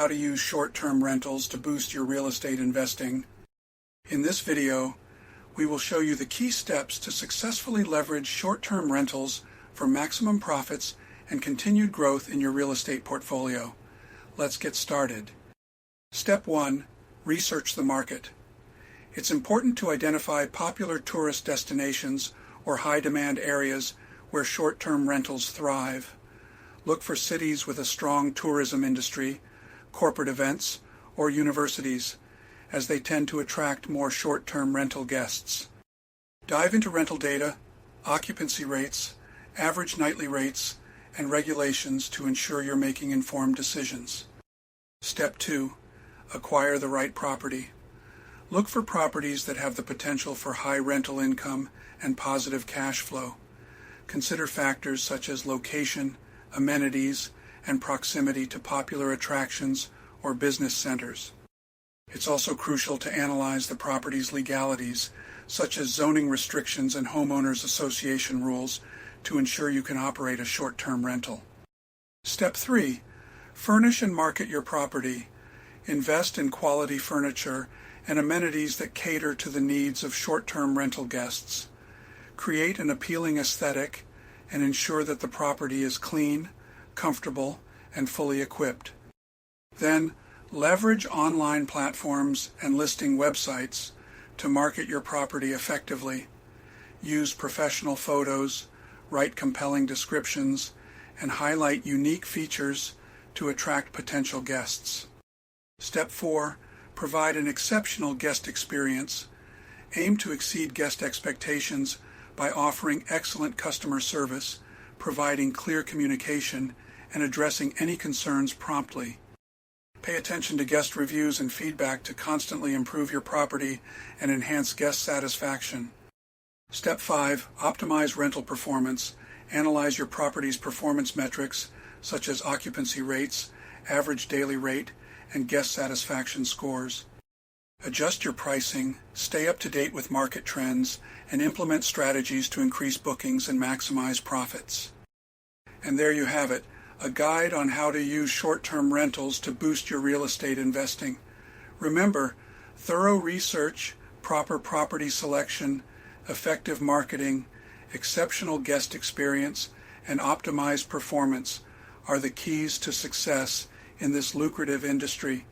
how to use short-term rentals to boost your real estate investing. In this video, we will show you the key steps to successfully leverage short-term rentals for maximum profits and continued growth in your real estate portfolio. Let's get started. Step 1. Research the market. It's important to identify popular tourist destinations or high-demand areas where short-term rentals thrive. Look for cities with a strong tourism industry, corporate events, or universities, as they tend to attract more short-term rental guests. Dive into rental data, occupancy rates, average nightly rates, and regulations to ensure you're making informed decisions. Step 2. Acquire the right property. Look for properties that have the potential for high rental income and positive cash flow. Consider factors such as location, amenities, and proximity to popular attractions or business centers. It's also crucial to analyze the property's legalities, such as zoning restrictions and homeowners association rules, to ensure you can operate a short-term rental. Step 3. Furnish and market your property. Invest in quality furniture and amenities that cater to the needs of short-term rental guests. Create an appealing aesthetic and ensure that the property is clean, comfortable, and fully equipped. Then, leverage online platforms and listing websites to market your property effectively. Use professional photos, write compelling descriptions, and highlight unique features to attract potential guests. Step 4. Provide an exceptional guest experience. Aim to exceed guest expectations by offering excellent customer service, providing clear communication, and addressing any concerns promptly. Pay attention to guest reviews and feedback to constantly improve your property and enhance guest satisfaction. Step 5. Optimize rental performance. Analyze your property's performance metrics, such as occupancy rates, average daily rate, and guest satisfaction scores. Adjust your pricing, stay up to date with market trends, and implement strategies to increase bookings and maximize profits. And there you have it, a guide on how to use short-term rentals to boost your real estate investing. Remember, thorough research, proper property selection, effective marketing, exceptional guest experience, and optimized performance are the keys to success in this lucrative industry.